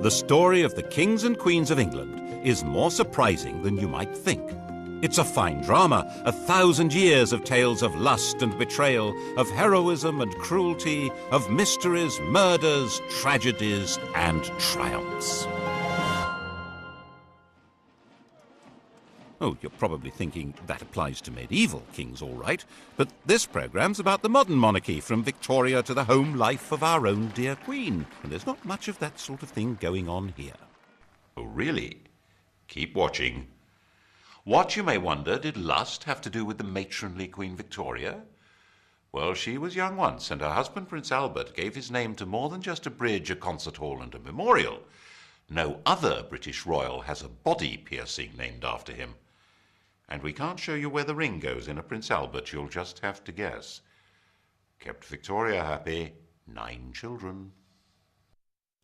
The story of the kings and queens of England is more surprising than you might think. It's a fine drama, 1,000 years of tales of lust and betrayal, of heroism and cruelty, of mysteries, murders, tragedies, and triumphs. Oh, you're probably thinking that applies to medieval kings, all right, but this programme's about the modern monarchy, from Victoria to the home life of our own dear Queen, and there's not much of that sort of thing going on here. Oh, really? Keep watching. What, you may wonder, did lust have to do with the matronly Queen Victoria? Well, she was young once, and her husband, Prince Albert, gave his name to more than just a bridge, a concert hall, and a memorial. No other British royal has a body piercing named after him. And we can't show you where the ring goes in a Prince Albert, you'll just have to guess. Kept Victoria happy, 9 children.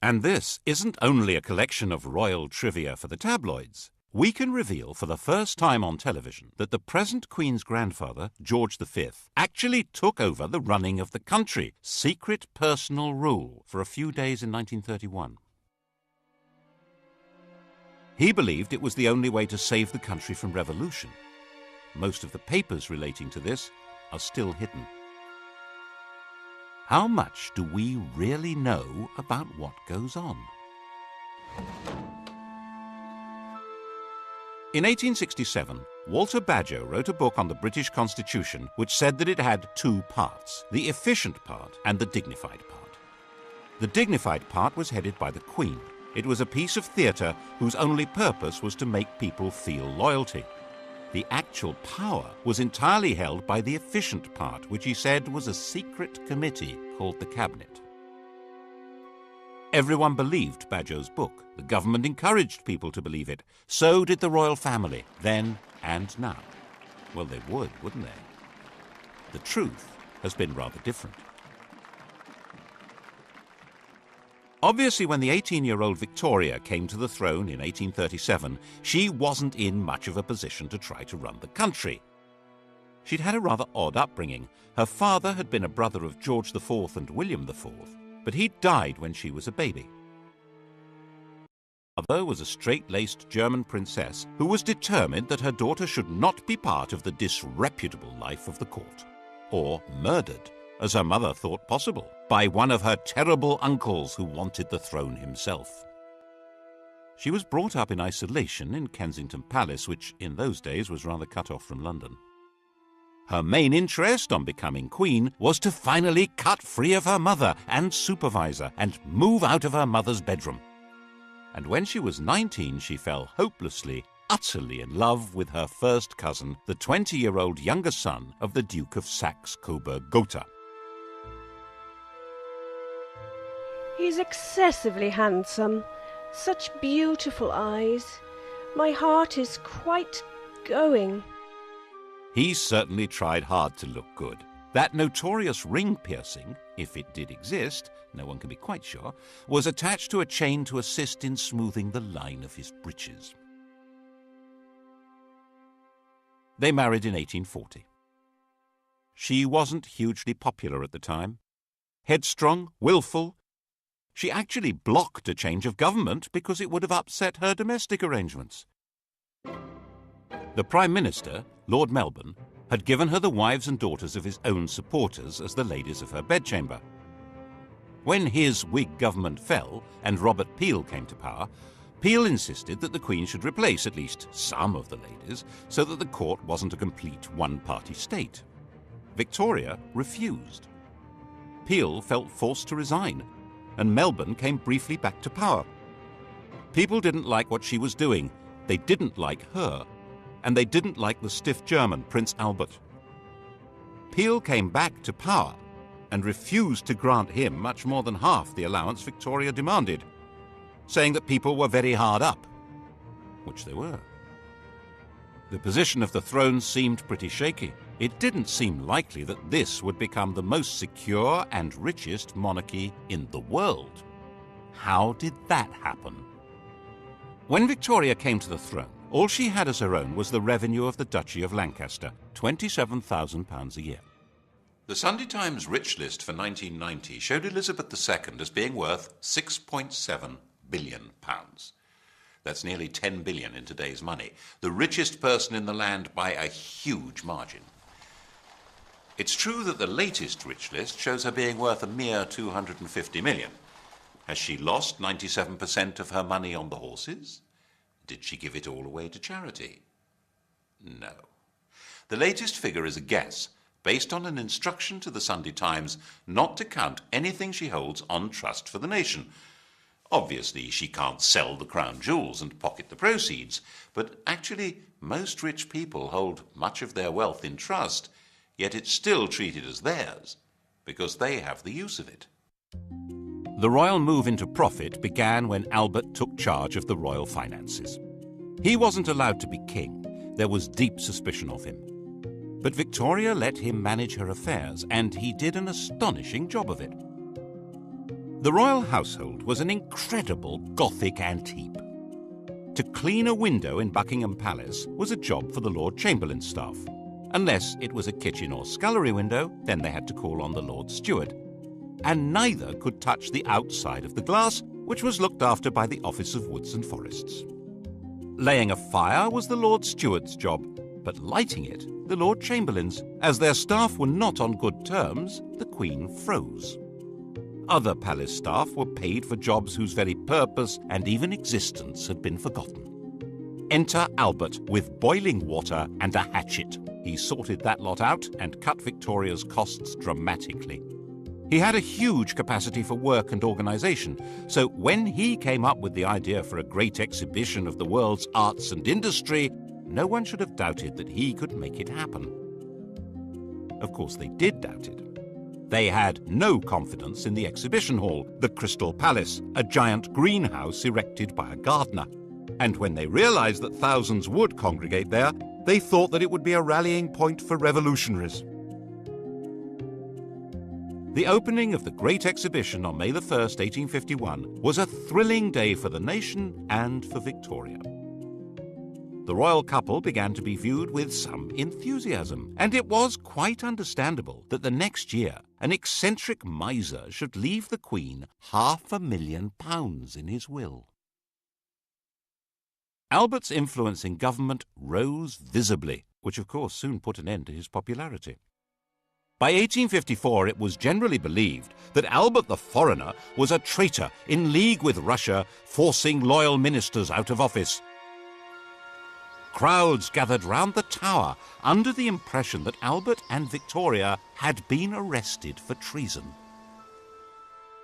And this isn't only a collection of royal trivia for the tabloids. We can reveal for the first time on television that the present Queen's grandfather, George V, actually took over the running of the country, secret personal rule, for a few days in 1931. He believed it was the only way to save the country from revolution. Most of the papers relating to this are still hidden. How much do we really know about what goes on? In 1867, Walter Bagehot wrote a book on the British Constitution which said that it had 2 parts, the efficient part and the dignified part. The dignified part was headed by the Queen. It was a piece of theatre whose only purpose was to make people feel loyalty. The actual power was entirely held by the efficient part, which he said was a secret committee called the Cabinet. Everyone believed Bagehot's book. The government encouraged people to believe it. So did the royal family, then and now. Well, they would, wouldn't they? The truth has been rather different. Obviously, when the 18-year-old Victoria came to the throne in 1837, she wasn't in much of a position to try to run the country. She'd had a rather odd upbringing. Her father had been a brother of George IV and William IV, but he died when she was a baby. Her mother was a straight-laced German princess who was determined that her daughter should not be part of the disreputable life of the court, or murdered, as her mother thought possible, by one of her terrible uncles who wanted the throne himself. She was brought up in isolation in Kensington Palace, which in those days was rather cut off from London. Her main interest on becoming queen was to finally cut free of her mother and supervisor and move out of her mother's bedroom. And when she was 19, she fell hopelessly, utterly in love with her first cousin, the 20-year-old younger son of the Duke of Saxe-Coburg-Gotha. He's excessively handsome. Such beautiful eyes. My heart is quite going. He certainly tried hard to look good. That notorious ring piercing, if it did exist, no one can be quite sure, was attached to a chain to assist in smoothing the line of his breeches. They married in 1840. She wasn't hugely popular at the time. Headstrong, willful. She actually blocked a change of government because it would have upset her domestic arrangements. The Prime Minister, Lord Melbourne, had given her the wives and daughters of his own supporters as the ladies of her bedchamber. When his Whig government fell and Robert Peel came to power, Peel insisted that the Queen should replace at least some of the ladies so that the court wasn't a complete one-party state. Victoria refused. Peel felt forced to resign, and Melbourne came briefly back to power. People didn't like what she was doing. They didn't like her. And they didn't like the stiff German, Prince Albert. Peel came back to power and refused to grant him much more than half the allowance Victoria demanded, saying that people were very hard up, which they were. The position of the throne seemed pretty shaky. It didn't seem likely that this would become the most secure and richest monarchy in the world. How did that happen? When Victoria came to the throne, all she had as her own was the revenue of the Duchy of Lancaster, £27,000 a year. The Sunday Times rich list for 1990 showed Elizabeth II as being worth £6.7 billion pounds. That's nearly 10 billion in today's money. The richest person in the land by a huge margin. It's true that the latest rich list shows her being worth a mere 250 million. Has she lost 97% of her money on the horses? Did she give it all away to charity? No. The latest figure is a guess, based on an instruction to the Sunday Times not to count anything she holds on trust for the nation. Obviously, she can't sell the crown jewels and pocket the proceeds, but actually, most rich people hold much of their wealth in trust, yet it's still treated as theirs, because they have the use of it. The royal move into profit began when Albert took charge of the royal finances. He wasn't allowed to be king. There was deep suspicion of him. But Victoria let him manage her affairs, and he did an astonishing job of it. The royal household was an incredible Gothic antique. To clean a window in Buckingham Palace was a job for the Lord Chamberlain's staff. Unless it was a kitchen or scullery window, then they had to call on the Lord Steward. And neither could touch the outside of the glass, which was looked after by the Office of Woods and Forests. Laying a fire was the Lord Steward's job, but lighting it, the Lord Chamberlain's. As their staff were not on good terms, the Queen froze. Other palace staff were paid for jobs whose very purpose and even existence had been forgotten. Enter Albert with boiling water and a hatchet. He sorted that lot out and cut Victoria's costs dramatically. He had a huge capacity for work and organisation, so when he came up with the idea for a great exhibition of the world's arts and industry, no one should have doubted that he could make it happen. Of course, they did doubt it. They had no confidence in the exhibition hall, the Crystal Palace, a giant greenhouse erected by a gardener. And when they realised that thousands would congregate there, they thought that it would be a rallying point for revolutionaries. The opening of the Great Exhibition on May 1st, 1851, was a thrilling day for the nation and for Victoria. The royal couple began to be viewed with some enthusiasm, and it was quite understandable that the next year an eccentric miser should leave the Queen £500,000 in his will. Albert's influence in government rose visibly, which of course soon put an end to his popularity. By 1854 it was generally believed that Albert the Foreigner was a traitor in league with Russia, forcing loyal ministers out of office. Crowds gathered round the Tower under the impression that Albert and Victoria had been arrested for treason.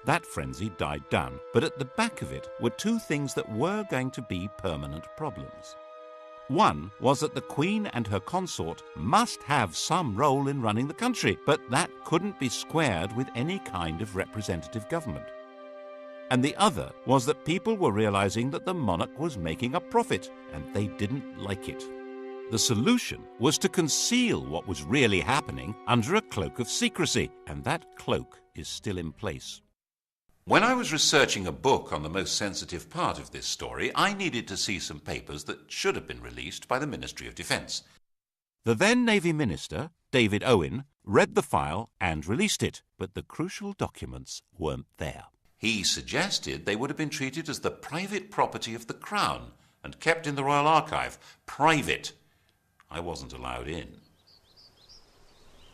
That frenzy died down, but at the back of it were two things that were going to be permanent problems. One was that the Queen and her consort must have some role in running the country, but that couldn't be squared with any kind of representative government. And the other was that people were realizing that the monarch was making a profit, and they didn't like it. The solution was to conceal what was really happening under a cloak of secrecy, and that cloak is still in place. When I was researching a book on the most sensitive part of this story, I needed to see some papers that should have been released by the Ministry of Defence. The then Navy Minister, David Owen, read the file and released it, but the crucial documents weren't there. He suggested they would have been treated as the private property of the Crown and kept in the Royal Archive. Private. I wasn't allowed in.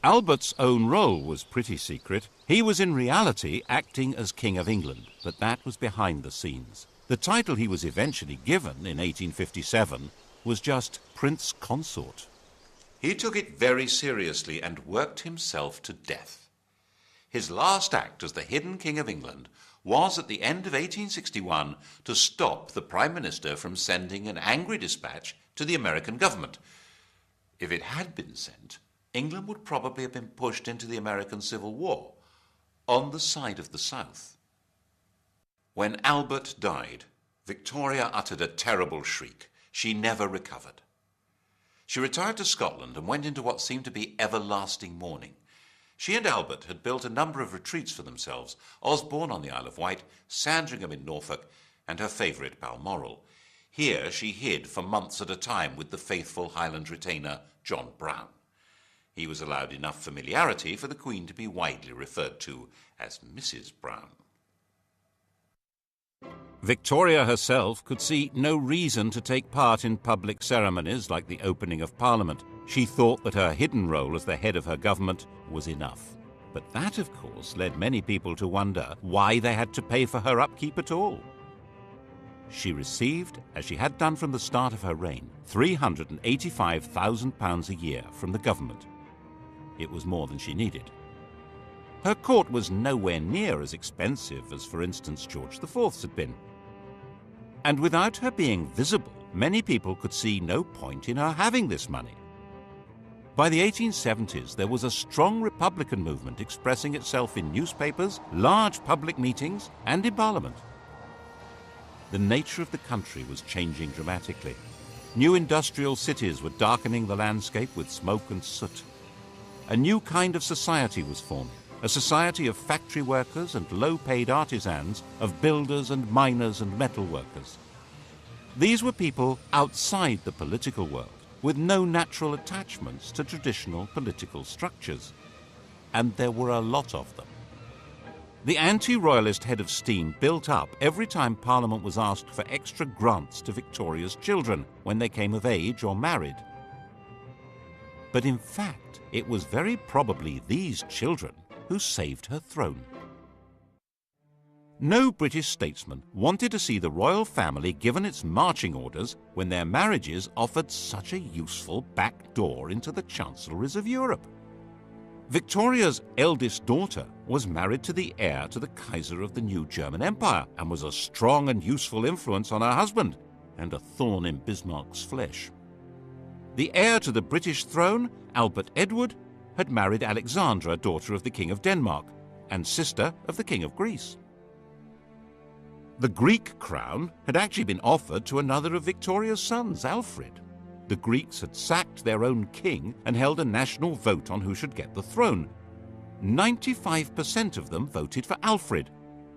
Albert's own role was pretty secret. He was in reality acting as King of England, but that was behind the scenes. The title he was eventually given in 1857 was just Prince Consort. He took it very seriously and worked himself to death. His last act as the hidden King of England was at the end of 1861 to stop the Prime Minister from sending an angry dispatch to the American government. If it had been sent, England would probably have been pushed into the American Civil War on the side of the South. When Albert died, Victoria uttered a terrible shriek. She never recovered. She retired to Scotland and went into what seemed to be everlasting mourning. She and Albert had built a number of retreats for themselves, Osborne on the Isle of Wight, Sandringham in Norfolk, and her favourite Balmoral. Here she hid for months at a time with the faithful Highland retainer John Brown. He was allowed enough familiarity for the Queen to be widely referred to as Mrs. Brown. Victoria herself could see no reason to take part in public ceremonies like the opening of Parliament. She thought that her hidden role as the head of her government was enough. But that, of course, led many people to wonder why they had to pay for her upkeep at all. She received, as she had done from the start of her reign, £385,000 a year from the government. It was more than she needed. Her court was nowhere near as expensive as, for instance, George IV's had been. And without her being visible, many people could see no point in her having this money. By the 1870s, there was a strong Republican movement expressing itself in newspapers, large public meetings, and in Parliament. The nature of the country was changing dramatically. New industrial cities were darkening the landscape with smoke and soot. A new kind of society was forming, a society of factory workers and low-paid artisans, of builders and miners and metal workers. These were people outside the political world, with no natural attachments to traditional political structures. And there were a lot of them. The anti-royalist head of steam built up every time Parliament was asked for extra grants to Victoria's children when they came of age or married. But in fact, it was very probably these children who saved her throne. No British statesman wanted to see the royal family given its marching orders when their marriages offered such a useful back door into the chancelleries of Europe. Victoria's eldest daughter was married to the heir to the Kaiser of the new German Empire and was a strong and useful influence on her husband and a thorn in Bismarck's flesh. The heir to the British throne, Albert Edward, had married Alexandra, daughter of the King of Denmark and sister of the King of Greece. The Greek crown had actually been offered to another of Victoria's sons, Alfred. The Greeks had sacked their own king and held a national vote on who should get the throne. 95% of them voted for Alfred,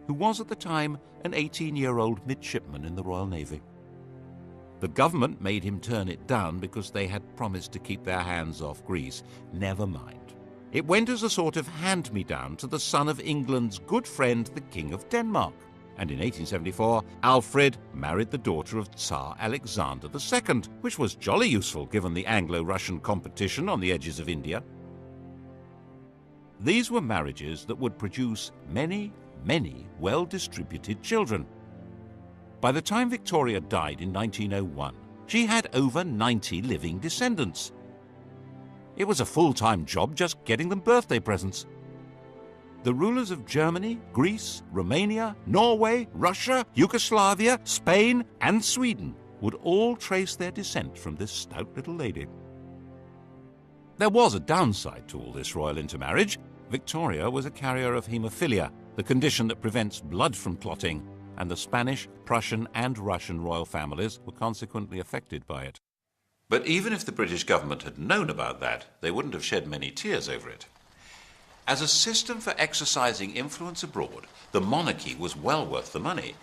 who was at the time an 18-year-old midshipman in the Royal Navy. The government made him turn it down because they had promised to keep their hands off Greece. Never mind. It went as a sort of hand-me-down to the son of England's good friend, the King of Denmark. And in 1874, Alfred married the daughter of Tsar Alexander II, which was jolly useful given the Anglo-Russian competition on the edges of India. These were marriages that would produce many, many well-distributed children. By the time Victoria died in 1901, she had over 90 living descendants. It was a full-time job just getting them birthday presents. The rulers of Germany, Greece, Romania, Norway, Russia, Yugoslavia, Spain, and Sweden would all trace their descent from this stout little lady. There was a downside to all this royal intermarriage. Victoria was a carrier of haemophilia, the condition that prevents blood from clotting, and the Spanish, Prussian, and Russian royal families were consequently affected by it. But even if the British government had known about that, they wouldn't have shed many tears over it. As a system for exercising influence abroad, the monarchy was well worth the money.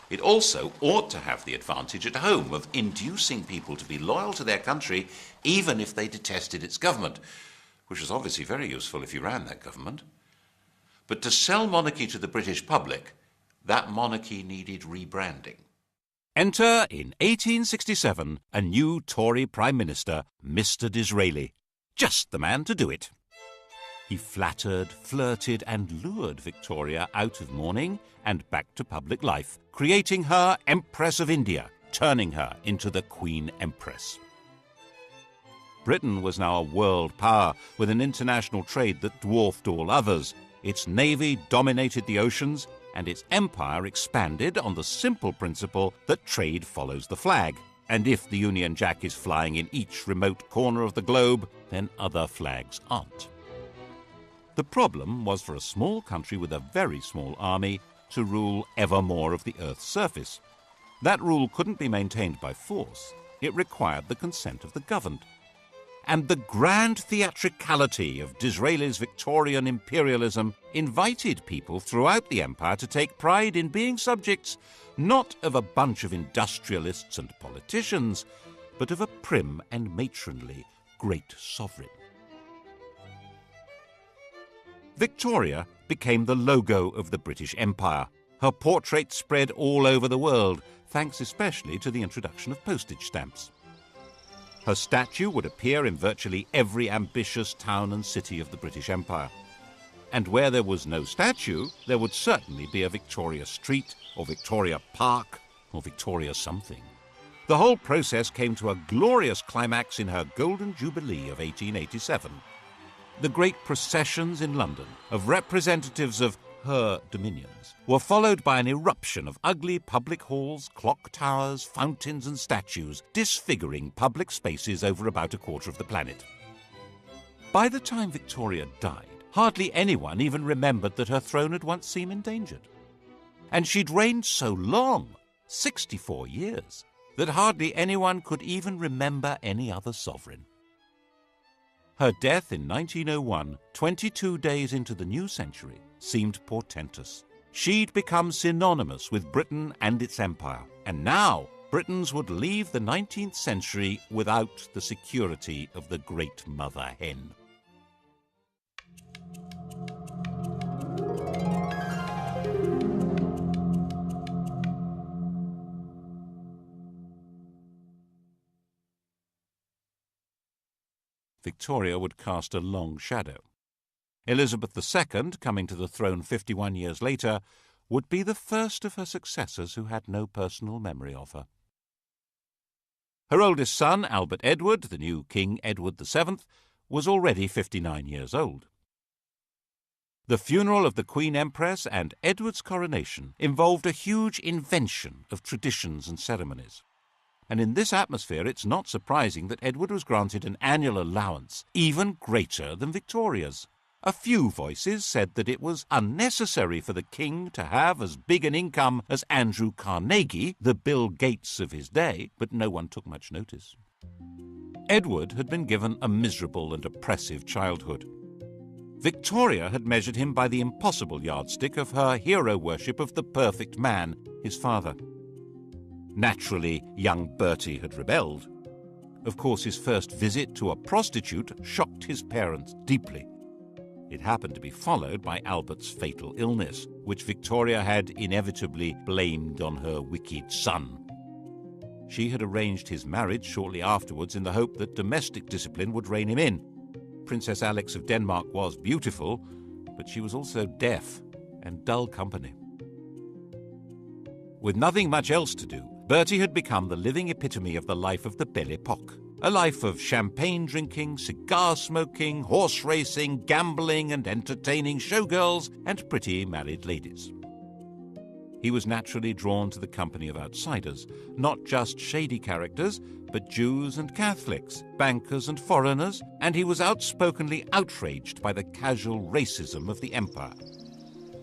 It also ought to have the advantage at home of inducing people to be loyal to their country even if they detested its government, which was obviously very useful if you ran that government. But to sell monarchy to the British public, that monarchy needed rebranding. Enter, in 1867, a new Tory Prime Minister, Mr. Disraeli. Just the man to do it. He flattered, flirted, and lured Victoria out of mourning and back to public life, creating her Empress of India, turning her into the Queen Empress. Britain was now a world power with an international trade that dwarfed all others. Its navy dominated the oceans, and its empire expanded on the simple principle that trade follows the flag. And if the Union Jack is flying in each remote corner of the globe, then other flags aren't. The problem was for a small country with a very small army to rule ever more of the Earth's surface. That rule couldn't be maintained by force. It required the consent of the governed. And the grand theatricality of Disraeli's Victorian imperialism invited people throughout the empire to take pride in being subjects not of a bunch of industrialists and politicians, but of a prim and matronly great sovereign. Victoria became the logo of the British Empire, Her portrait spread all over the world, thanks especially to the introduction of postage stamps. Her statue would appear in virtually every ambitious town and city of the British Empire. And where there was no statue, there would certainly be a Victoria Street, or Victoria Park, or Victoria something. The whole process came to a glorious climax in her Golden Jubilee of 1887. The great processions in London of representatives of her dominions were followed by an eruption of ugly public halls, clock towers, fountains and statues, disfiguring public spaces over about a quarter of the planet. By the time Victoria died, hardly anyone even remembered that her throne had once seemed endangered. And she'd reigned so long, 64 years, that hardly anyone could even remember any other sovereign. Her death in 1901, 22 days into the new century, seemed portentous. She'd become synonymous with Britain and its empire, and now Britons would leave the 19th century without the security of the great mother hen. Victoria would cast a long shadow. Elizabeth II, coming to the throne 51 years later, would be the first of her successors who had no personal memory of her. Her oldest son, Albert Edward, the new King Edward VII, was already 59 years old. The funeral of the Queen Empress and Edward's coronation involved a huge invention of traditions and ceremonies. And in this atmosphere, it's not surprising that Edward was granted an annual allowance even greater than Victoria's. A few voices said that it was unnecessary for the king to have as big an income as Andrew Carnegie, the Bill Gates of his day, but no one took much notice. Edward had been given a miserable and oppressive childhood. Victoria had measured him by the impossible yardstick of her hero worship of the perfect man, his father. Naturally, young Bertie had rebelled. Of course, his first visit to a prostitute shocked his parents deeply. It happened to be followed by Albert's fatal illness, which Victoria had inevitably blamed on her wicked son. She had arranged his marriage shortly afterwards in the hope that domestic discipline would rein him in. Princess Alix of Denmark was beautiful, but she was also deaf and dull company. With nothing much else to do, Bertie had become the living epitome of the life of the Belle Époque, a life of champagne drinking, cigar smoking, horse racing, gambling and entertaining showgirls and pretty married ladies. He was naturally drawn to the company of outsiders, not just shady characters, but Jews and Catholics, bankers and foreigners, and he was outspokenly outraged by the casual racism of the empire.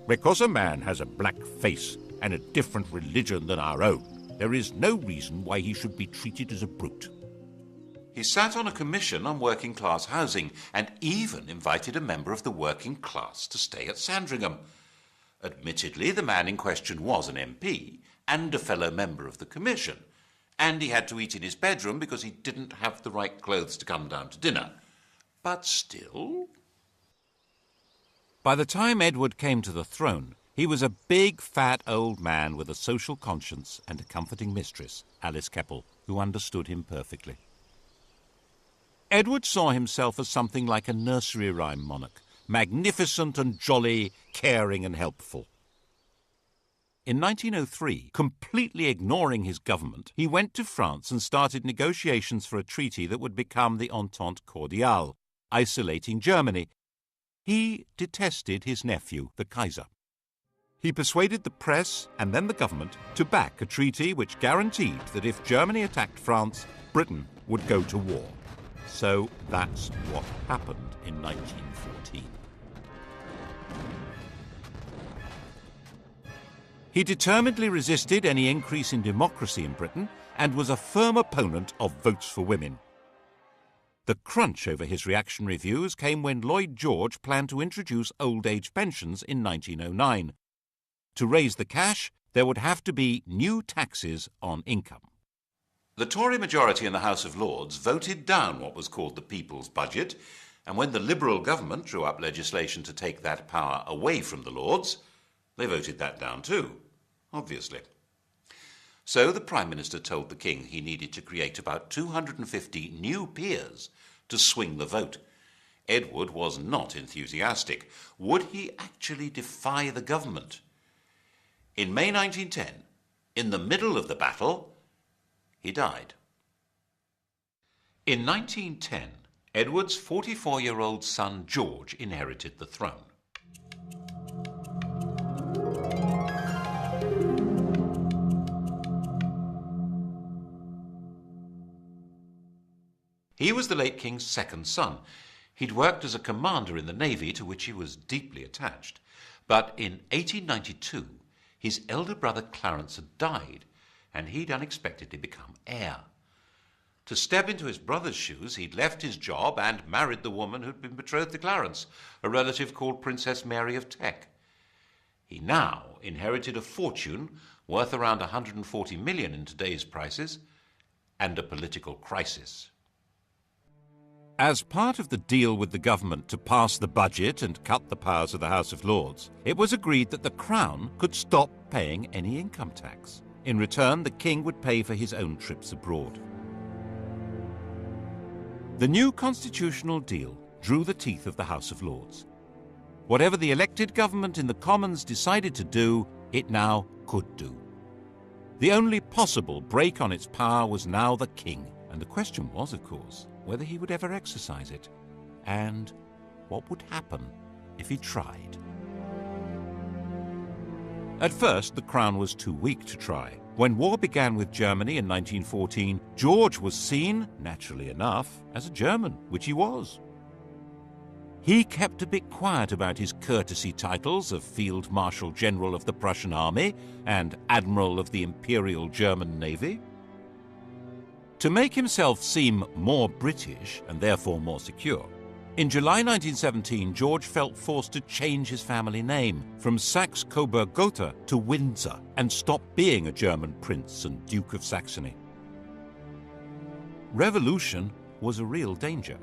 Because a man has a black face and a different religion than our own, there is no reason why he should be treated as a brute. He sat on a commission on working-class housing and even invited a member of the working class to stay at Sandringham. Admittedly, the man in question was an MP and a fellow member of the commission, and he had to eat in his bedroom because he didn't have the right clothes to come down to dinner. But still... By the time Edward came to the throne, he was a big, fat old man with a social conscience and a comforting mistress, Alice Keppel, who understood him perfectly. Edward saw himself as something like a nursery rhyme monarch, magnificent and jolly, caring and helpful. In 1903, completely ignoring his government, he went to France and started negotiations for a treaty that would become the Entente Cordiale, isolating Germany. He detested his nephew, the Kaiser. He persuaded the press and then the government to back a treaty which guaranteed that if Germany attacked France, Britain would go to war. So that's what happened in 1914. He determinedly resisted any increase in democracy in Britain and was a firm opponent of votes for women. The crunch over his reactionary views came when Lloyd George planned to introduce old age pensions in 1909. To raise the cash, there would have to be new taxes on income. The Tory majority in the House of Lords voted down what was called the People's Budget, and when the Liberal government drew up legislation to take that power away from the Lords, they voted that down too. obviously. So the Prime Minister told the King he needed to create about 250 new peers to swing the vote. Edward was not enthusiastic. Would he actually defy the government? In May 1910, in the middle of the battle, he died. In 1910, Edward's 44-year-old son George inherited the throne. He was the late King's second son. He'd worked as a commander in the Navy, to which he was deeply attached. But in 1892, his elder brother Clarence had died, and he'd unexpectedly become heir. To step into his brother's shoes, he'd left his job and married the woman who'd been betrothed to Clarence, a relative called Princess Mary of Teck. He now inherited a fortune worth around 140 million in today's prices, and a political crisis. As part of the deal with the government to pass the budget and cut the powers of the House of Lords, it was agreed that the Crown could stop paying any income tax. In return, the King would pay for his own trips abroad. The new constitutional deal drew the teeth of the House of Lords. Whatever the elected government in the Commons decided to do, it now could do. The only possible break on its power was now the King, and the question was, of course, whether he would ever exercise it, and what would happen if he tried. At first, the Crown was too weak to try. When war began with Germany in 1914, George was seen, naturally enough, as a German, which he was. He kept a bit quiet about his courtesy titles of Field Marshal General of the Prussian Army and Admiral of the Imperial German Navy. To make himself seem more British and therefore more secure, in July 1917, George felt forced to change his family name from Saxe-Coburg-Gotha to Windsor and stop being a German prince and Duke of Saxony. Revolution was a real danger.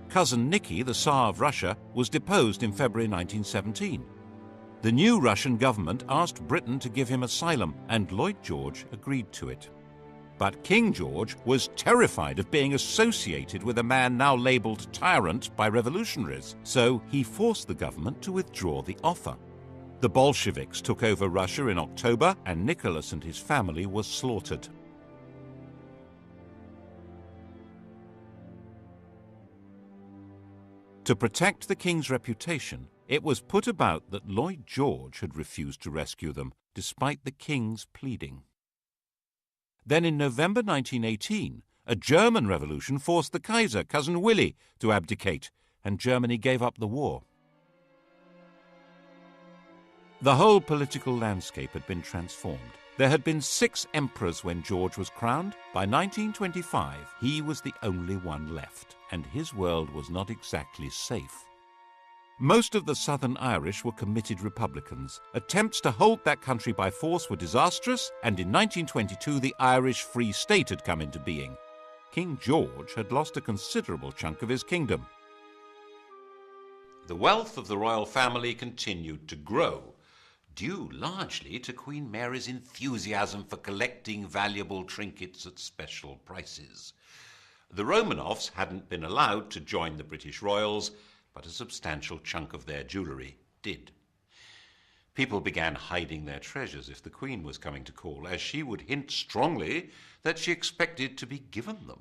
Cousin Nicky, the Tsar of Russia, was deposed in February 1917. The new Russian government asked Britain to give him asylum, and Lloyd George agreed to it. But King George was terrified of being associated with a man now labelled tyrant by revolutionaries, so he forced the government to withdraw the offer. The Bolsheviks took over Russia in October, and Nicholas and his family were slaughtered. To protect the king's reputation, it was put about that Lloyd George had refused to rescue them, despite the king's pleading. Then in November 1918, a German revolution forced the Kaiser, Cousin Willy, to abdicate, and Germany gave up the war. The whole political landscape had been transformed. There had been 6 emperors when George was crowned. By 1925, he was the only one left, and his world was not exactly safe. Most of the Southern Irish were committed Republicans. Attempts to hold that country by force were disastrous, and in 1922 the Irish Free State had come into being. King George had lost a considerable chunk of his kingdom. The wealth of the royal family continued to grow, due largely to Queen Mary's enthusiasm for collecting valuable trinkets at special prices. The Romanovs hadn't been allowed to join the British royals, but a substantial chunk of their jewellery did. People began hiding their treasures if the Queen was coming to call, as she would hint strongly that she expected to be given them,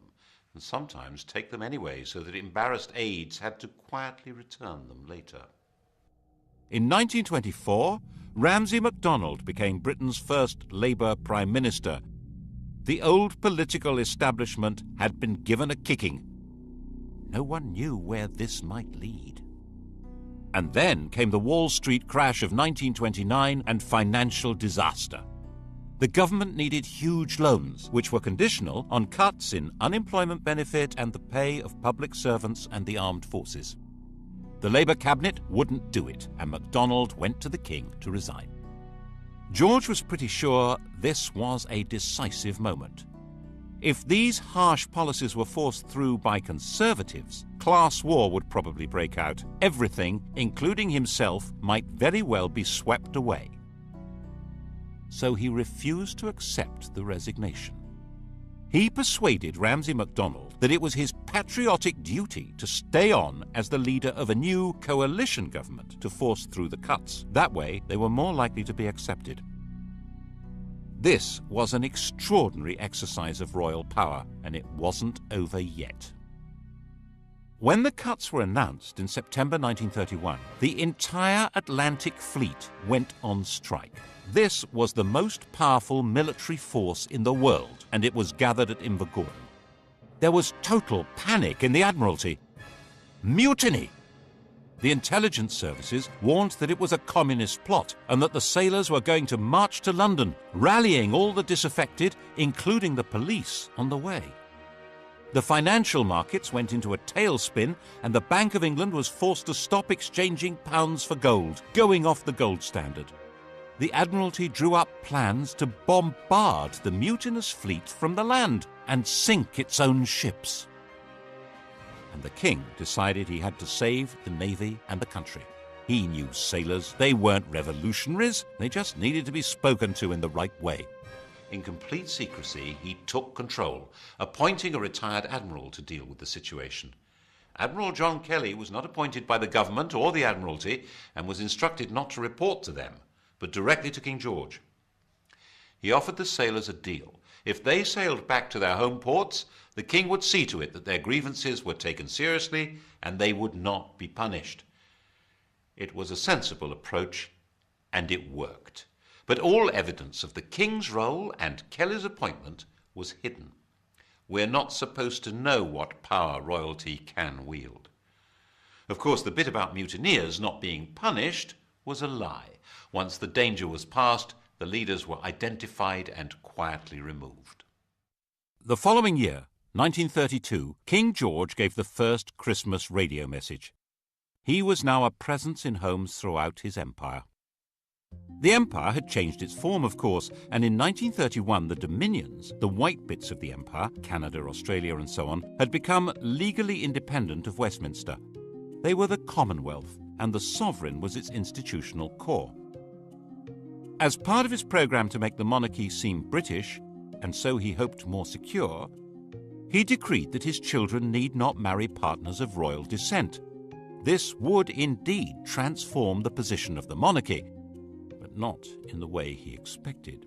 and sometimes take them anyway, so that embarrassed aides had to quietly return them later. In 1924, Ramsay MacDonald became Britain's first Labour Prime Minister. The old political establishment had been given a kicking. No one knew where this might lead. And then came the Wall Street crash of 1929 and financial disaster. The government needed huge loans, which were conditional on cuts in unemployment benefit and the pay of public servants and the armed forces. The Labour cabinet wouldn't do it, and MacDonald went to the King to resign. George was pretty sure this was a decisive moment. If these harsh policies were forced through by Conservatives, class war would probably break out. Everything, including himself, might very well be swept away. so he refused to accept the resignation. He persuaded Ramsay MacDonald that it was his patriotic duty to stay on as the leader of a new coalition government to force through the cuts. That way, they were more likely to be accepted. This was an extraordinary exercise of royal power, and it wasn't over yet. When the cuts were announced in September 1931, the entire Atlantic Fleet went on strike. This was the most powerful military force in the world, and it was gathered at Invergordon. There was total panic in the Admiralty. Mutiny! The intelligence services warned that it was a communist plot and that the sailors were going to march to London, rallying all the disaffected, including the police, on the way. The financial markets went into a tailspin, and the Bank of England was forced to stop exchanging pounds for gold, going off the gold standard. The Admiralty drew up plans to bombard the mutinous fleet from the land and sink its own ships. And the king decided he had to save the navy and the country. He knew sailors. They weren't revolutionaries. They just needed to be spoken to in the right way. In complete secrecy, he took control, appointing a retired admiral to deal with the situation. Admiral John Kelly was not appointed by the government or the Admiralty and was instructed not to report to them, but directly to King George. He offered the sailors a deal. If they sailed back to their home ports, the king would see to it that their grievances were taken seriously and they would not be punished. It was a sensible approach, and it worked. But all evidence of the king's role and Kelly's appointment was hidden. We're not supposed to know what power royalty can wield. Of course, the bit about mutineers not being punished was a lie. Once the danger was past, the leaders were identified and quietly removed. The following year, 1932, King George gave the first Christmas radio message. He was now a presence in homes throughout his empire. The empire had changed its form, of course, and in 1931 the dominions, the white bits of the empire, Canada, Australia and so on, had become legally independent of Westminster. They were the Commonwealth, and the sovereign was its institutional core. As part of his programme to make the monarchy seem British, and so he hoped more secure, he decreed that his children need not marry partners of royal descent. This would indeed transform the position of the monarchy, but not in the way he expected.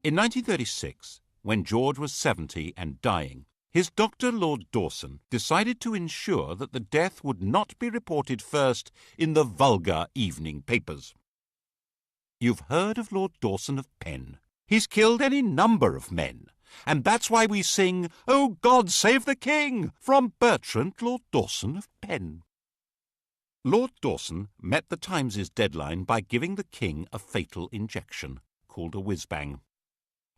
In 1936, when George was 70 and dying, his doctor, Lord Dawson, decided to ensure that the death would not be reported first in the vulgar evening papers. You've heard of Lord Dawson of Penn. He's killed any number of men, and that's why we sing, "Oh God, save the King," from Bertrand, Lord Dawson of Penn. Lord Dawson met the Times' deadline by giving the king a fatal injection, called a whiz-bang.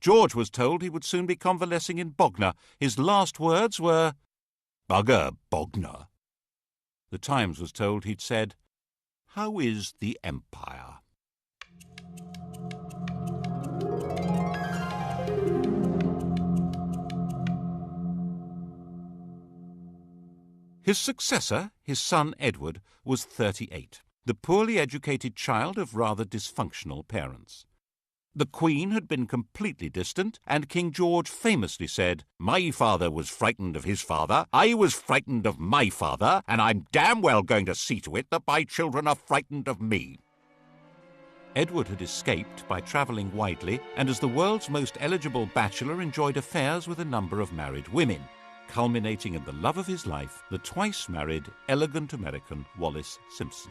George was told he would soon be convalescing in Bognor. His last words were, "Bugger Bognor." The Times was told he'd said, "How is the Empire?" His successor, his son Edward, was 38, the poorly educated child of rather dysfunctional parents. The Queen had been completely distant, and King George famously said, "My father was frightened of his father, I was frightened of my father, and I'm damn well going to see to it that my children are frightened of me." Edward had escaped by travelling widely, and as the world's most eligible bachelor enjoyed affairs with a number of married women, culminating in the love of his life, the twice-married, elegant American Wallis Simpson.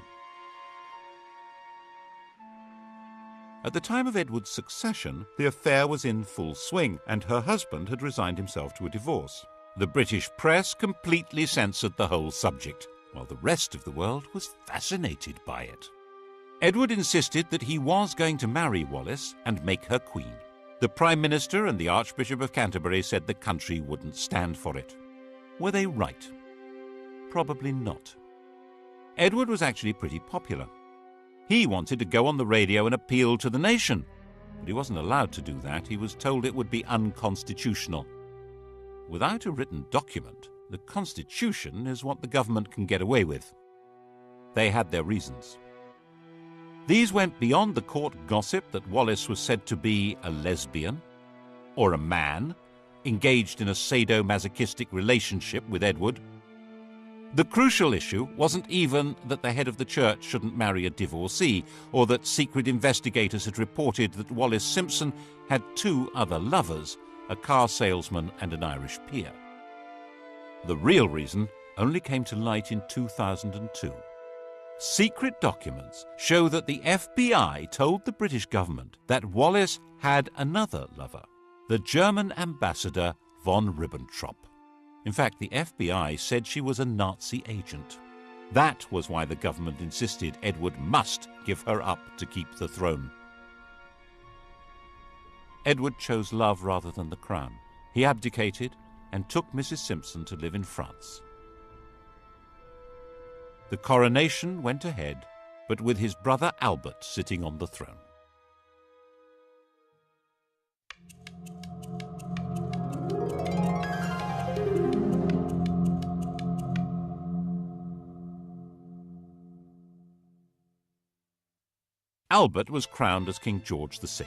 At the time of Edward's succession, the affair was in full swing, and her husband had resigned himself to a divorce. The British press completely censored the whole subject, while the rest of the world was fascinated by it. Edward insisted that he was going to marry Wallis and make her queen. The Prime Minister and the Archbishop of Canterbury said the country wouldn't stand for it. Were they right? Probably not. Edward was actually pretty popular. He wanted to go on the radio and appeal to the nation, but he wasn't allowed to do that. He was told it would be unconstitutional. Without a written document, the Constitution is what the government can get away with. They had their reasons. These went beyond the court gossip that Wallis was said to be a lesbian or a man engaged in a sadomasochistic relationship with Edward. The crucial issue wasn't even that the head of the church shouldn't marry a divorcee, or that secret investigators had reported that Wallis Simpson had 2 other lovers, a car salesman and an Irish peer. The real reason only came to light in 2002. Secret documents show that the FBI told the British government that Wallis had another lover, the German ambassador von Ribbentrop. In fact, the FBI said she was a Nazi agent. That was why the government insisted Edward must give her up to keep the throne. Edward chose love rather than the crown. He abdicated and took Mrs. Simpson to live in France. The coronation went ahead, but with his brother Albert sitting on the throne. Albert was crowned as King George VI.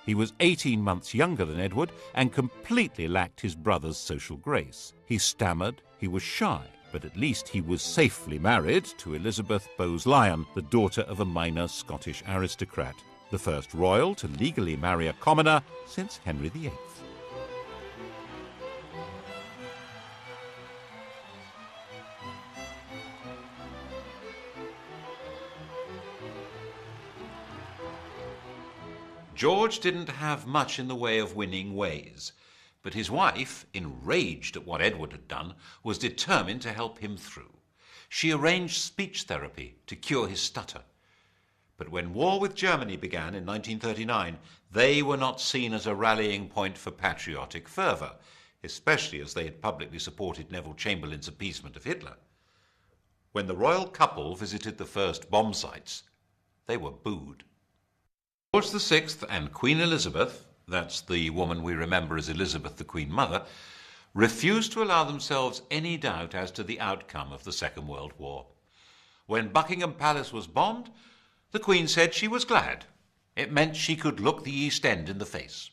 He was 18 months younger than Edward and completely lacked his brother's social grace. He stammered, he was shy, but at least he was safely married to Elizabeth Bowes-Lyon, the daughter of a minor Scottish aristocrat, the first royal to legally marry a commoner since Henry VIII. George didn't have much in the way of winning ways, but his wife, enraged at what Edward had done, was determined to help him through. She arranged speech therapy to cure his stutter. But when war with Germany began in 1939, they were not seen as a rallying point for patriotic fervour, especially as they had publicly supported Neville Chamberlain's appeasement of Hitler. When the royal couple visited the first bomb sites, they were booed. George VI and Queen Elizabeth, that's the woman we remember as Elizabeth the Queen Mother, refused to allow themselves any doubt as to the outcome of the Second World War. When Buckingham Palace was bombed, the Queen said she was glad. It meant she could look the East End in the face.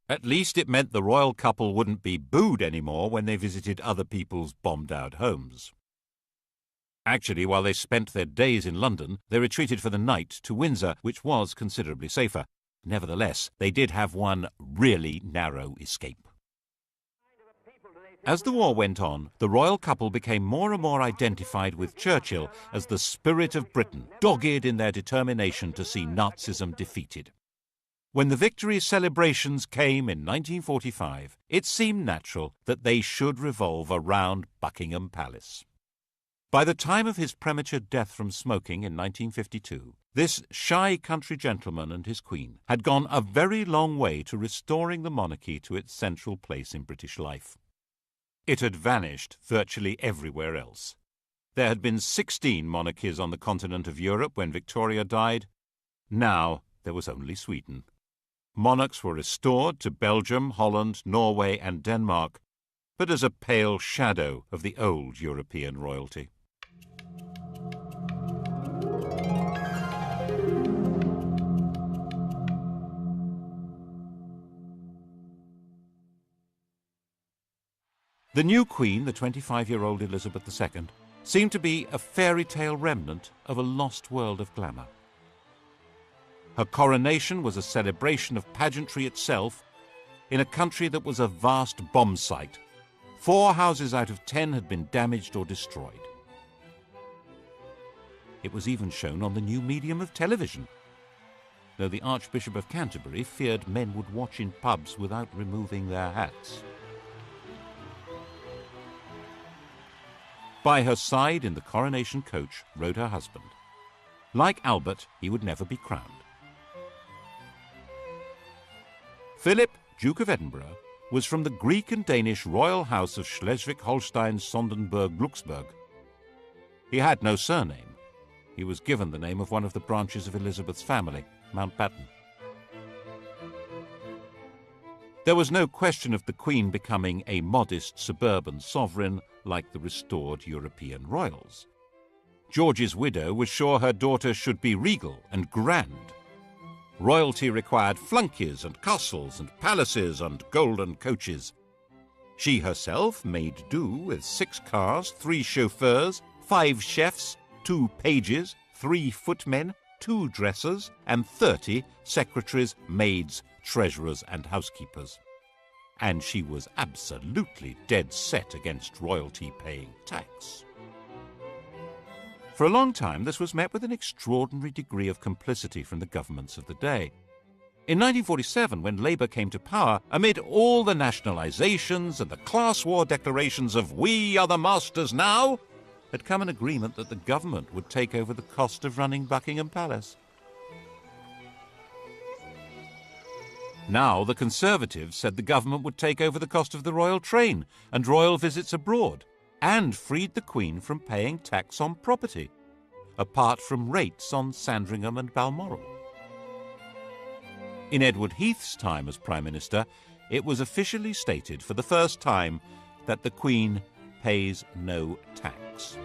At least it meant the royal couple wouldn't be booed anymore when they visited other people's bombed-out homes. Actually, while they spent their days in London, they retreated for the night to Windsor, which was considerably safer. Nevertheless, they did have one really narrow escape. As the war went on, the royal couple became more and more identified with Churchill as the spirit of Britain, dogged in their determination to see Nazism defeated. When the victory celebrations came in 1945, it seemed natural that they should revolve around Buckingham Palace. By the time of his premature death from smoking in 1952, this shy country gentleman and his queen had gone a very long way to restoring the monarchy to its central place in British life. It had vanished virtually everywhere else. There had been 16 monarchies on the continent of Europe when Victoria died. Now there was only Sweden. Monarchs were restored to Belgium, Holland, Norway and Denmark, but as a pale shadow of the old European royalty. The new queen, the 25-year-old Elizabeth II, seemed to be a fairy tale remnant of a lost world of glamour. Her coronation was a celebration of pageantry itself in a country that was a vast bomb site. 4 houses out of 10 had been damaged or destroyed. It was even shown on the new medium of television, though the Archbishop of Canterbury feared men would watch in pubs without removing their hats. By her side in the coronation coach rode her husband. Like Albert, he would never be crowned. Philip, Duke of Edinburgh, was from the Greek and Danish royal house of Schleswig-Holstein-Sonderburg-Glucksburg. He had no surname. He was given the name of one of the branches of Elizabeth's family, Mountbatten. There was no question of the Queen becoming a modest suburban sovereign like the restored European royals. George's widow was sure her daughter should be regal and grand. Royalty required flunkies and castles and palaces and golden coaches. She herself made do with 6 cars, 3 chauffeurs, 5 chefs, 2 pages, 3 footmen, 2 dressers, and 30 secretaries, maids, treasurers, and housekeepers. And she was absolutely dead set against royalty paying tax. For a long time, this was met with an extraordinary degree of complicity from the governments of the day. In 1947, when Labour came to power, amid all the nationalisations and the class war declarations of "we are the masters now," had come an agreement that the government would take over the cost of running Buckingham Palace. Now the Conservatives said the government would take over the cost of the royal train and royal visits abroad, and freed the Queen from paying tax on property, apart from rates on Sandringham and Balmoral. In Edward Heath's time as Prime Minister, it was officially stated for the first time that the Queen pays no tax.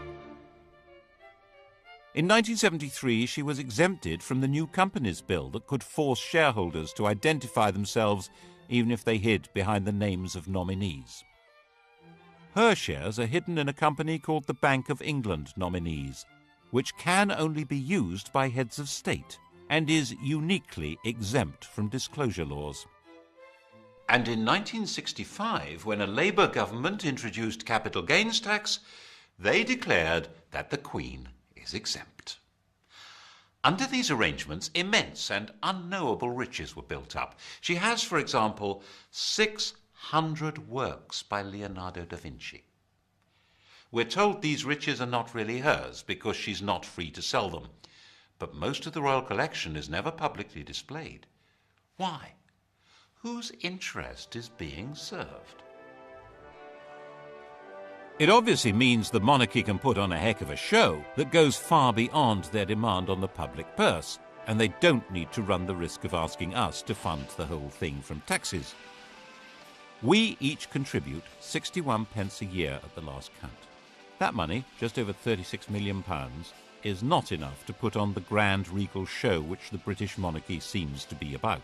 In 1973, she was exempted from the new Companies Bill that could force shareholders to identify themselves even if they hid behind the names of nominees. Her shares are hidden in a company called the Bank of England Nominees, which can only be used by heads of state and is uniquely exempt from disclosure laws. And in 1965, when a Labour government introduced capital gains tax, they declared that the Queen is exempt. Under these arrangements, immense and unknowable riches were built up. She has, for example, 600 works by Leonardo da Vinci. We're told these riches are not really hers because she's not free to sell them. But most of the royal collection is never publicly displayed. Why? Whose interest is being served? It obviously means the monarchy can put on a heck of a show that goes far beyond their demand on the public purse, and they don't need to run the risk of asking us to fund the whole thing from taxes. We each contribute 61 pence a year at the last count. That money, just over £36 million, is not enough to put on the grand regal show which the British monarchy seems to be about.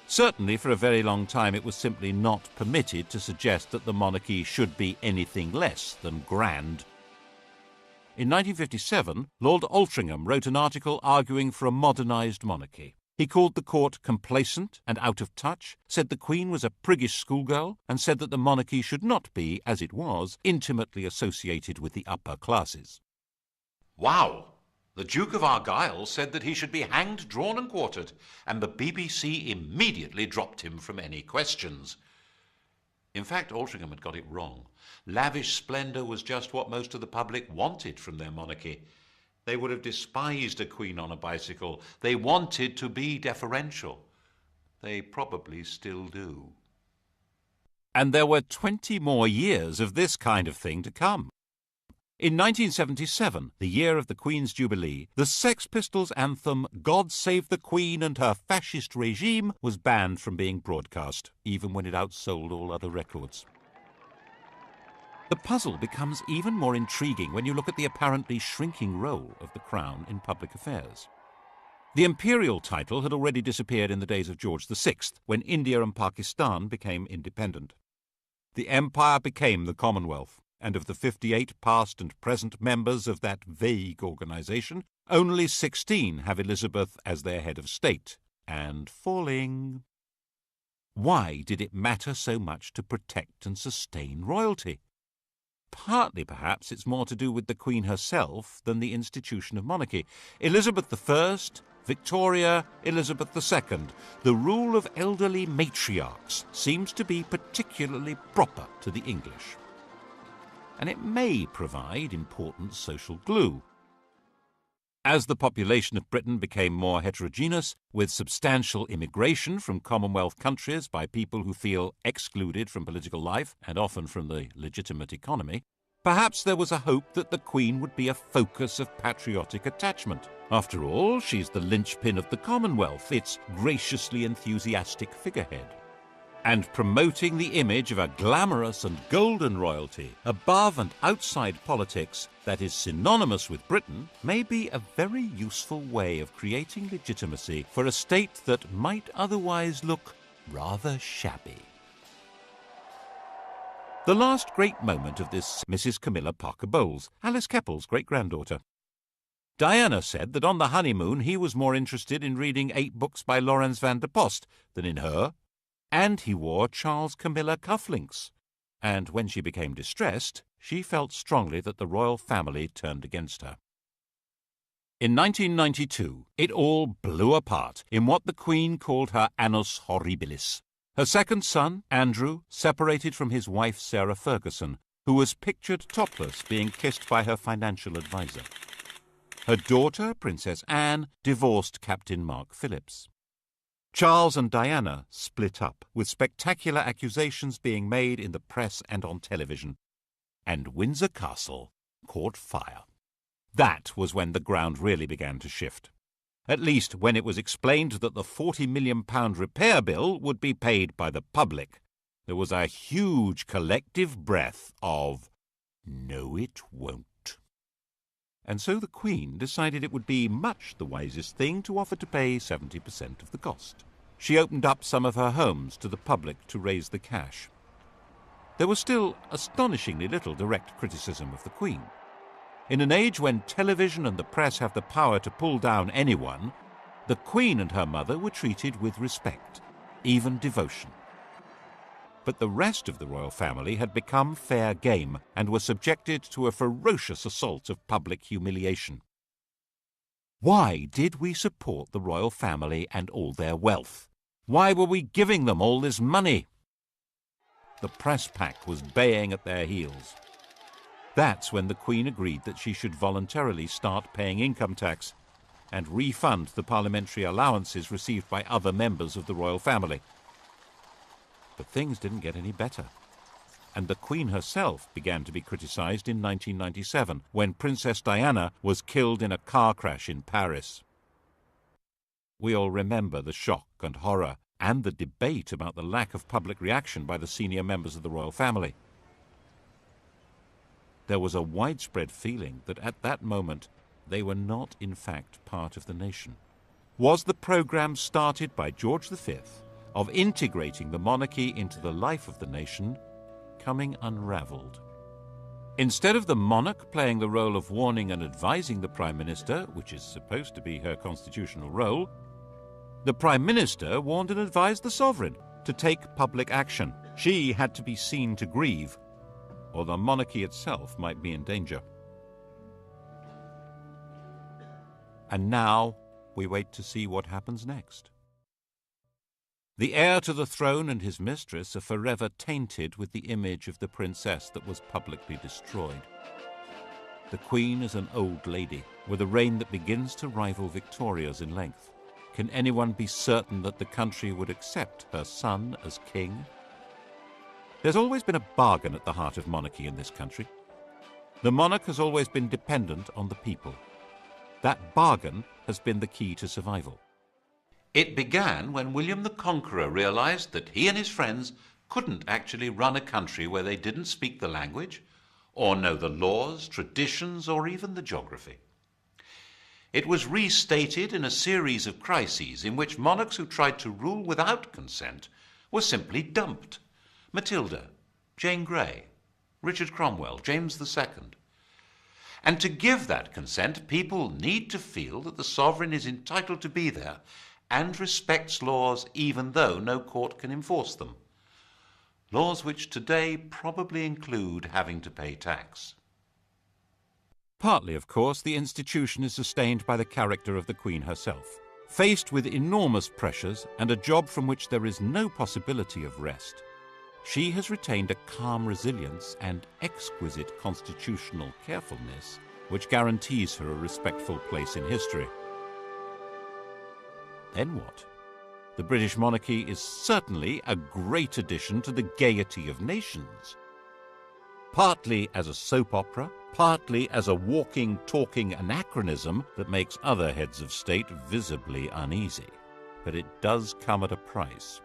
Certainly, for a very long time, it was simply not permitted to suggest that the monarchy should be anything less than grand. In 1957, Lord Altrincham wrote an article arguing for a modernised monarchy. He called the court complacent and out of touch, said the Queen was a priggish schoolgirl, and said that the monarchy should not be, as it was, intimately associated with the upper classes. Wow! The Duke of Argyll said that he should be hanged, drawn and quartered, and the BBC immediately dropped him from any questions. In fact, Altrincham had got it wrong. Lavish splendour was just what most of the public wanted from their monarchy. They would have despised a queen on a bicycle. They wanted to be deferential. They probably still do. And there were 20 more years of this kind of thing to come. In 1977, the year of the Queen's Jubilee, the Sex Pistols' anthem "God Save the Queen and Her Fascist Regime" was banned from being broadcast, even when it outsold all other records. The puzzle becomes even more intriguing when you look at the apparently shrinking role of the Crown in public affairs. The imperial title had already disappeared in the days of George VI, when India and Pakistan became independent. The empire became the Commonwealth, and of the 58 past and present members of that vague organisation, only 16 have Elizabeth as their head of state, and falling. Why did it matter so much to protect and sustain royalty? Partly, perhaps, it's more to do with the Queen herself than the institution of monarchy. Elizabeth I, Victoria, Elizabeth II, the rule of elderly matriarchs seems to be particularly proper to the English. And it may provide important social glue. As the population of Britain became more heterogeneous, with substantial immigration from Commonwealth countries by people who feel excluded from political life and often from the legitimate economy, perhaps there was a hope that the Queen would be a focus of patriotic attachment. After all, she's the linchpin of the Commonwealth, its graciously enthusiastic figurehead. And promoting the image of a glamorous and golden royalty above and outside politics that is synonymous with Britain may be a very useful way of creating legitimacy for a state that might otherwise look rather shabby. The last great moment of this Mrs. Camilla Parker Bowles, Alice Keppel's great-granddaughter. Diana said that on the honeymoon he was more interested in reading 8 books by Laurens van der Post than in her, and he wore Charles Camilla cufflinks. And when she became distressed, she felt strongly that the royal family turned against her. In 1992, it all blew apart in what the Queen called her annus horribilis. Her second son, Andrew, separated from his wife Sarah Ferguson, who was pictured topless being kissed by her financial advisor. Her daughter, Princess Anne, divorced Captain Mark Phillips. Charles and Diana split up, with spectacular accusations being made in the press and on television. And Windsor Castle caught fire. That was when the ground really began to shift. At least when it was explained that the £40 million repair bill would be paid by the public. There was a huge collective breath of, "No, it won't." And so the Queen decided it would be much the wisest thing to offer to pay 70% of the cost. She opened up some of her homes to the public to raise the cash. There was still astonishingly little direct criticism of the Queen. In an age when television and the press have the power to pull down anyone, the Queen and her mother were treated with respect, even devotion. But the rest of the royal family had become fair game and were subjected to a ferocious assault of public humiliation. Why did we support the royal family and all their wealth? Why were we giving them all this money? The press pack was baying at their heels. That's when the Queen agreed that she should voluntarily start paying income tax and refund the parliamentary allowances received by other members of the royal family. But things didn't get any better. And the Queen herself began to be criticised in 1997, when Princess Diana was killed in a car crash in Paris. We all remember the shock and horror and the debate about the lack of public reaction by the senior members of the royal family. There was a widespread feeling that at that moment they were not in fact part of the nation. Was the programme started by George V of integrating the monarchy into the life of the nation coming unravelled? Instead of the monarch playing the role of warning and advising the Prime Minister, which is supposed to be her constitutional role, the Prime Minister warned and advised the sovereign to take public action. She had to be seen to grieve, or the monarchy itself might be in danger. And now we wait to see what happens next. The heir to the throne and his mistress are forever tainted with the image of the princess that was publicly destroyed. The Queen is an old lady, with a reign that begins to rival Victoria's in length. Can anyone be certain that the country would accept her son as king? There's always been a bargain at the heart of monarchy in this country. The monarch has always been dependent on the people. That bargain has been the key to survival. It began when William the Conqueror realized that he and his friends couldn't actually run a country where they didn't speak the language, or know the laws, traditions, or even the geography. It was restated in a series of crises in which monarchs who tried to rule without consent were simply dumped. Matilda, Jane Grey, Richard Cromwell, James II. And to give that consent, people need to feel that the sovereign is entitled to be there and respects laws even though no court can enforce them. Laws which today probably include having to pay tax. Partly, of course, the institution is sustained by the character of the Queen herself. Faced with enormous pressures and a job from which there is no possibility of rest, she has retained a calm resilience and exquisite constitutional carefulness which guarantees her a respectful place in history. Then what? The British monarchy is certainly a great addition to the gaiety of nations. Partly as a soap opera, partly as a walking, talking anachronism that makes other heads of state visibly uneasy. But it does come at a price.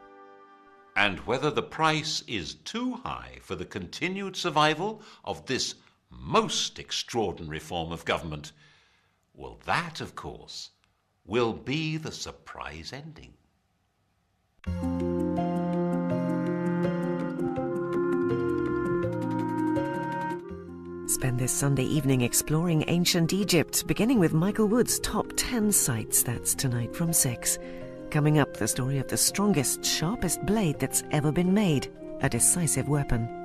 and whether the price is too high for the continued survival of this most extraordinary form of government, well, that, of course, will be the surprise ending. Spend this Sunday evening exploring ancient Egypt, beginning with Michael Wood's Top 10 Sites. That's tonight from 6. Coming up, the story of the strongest, sharpest blade that's ever been made, a decisive weapon.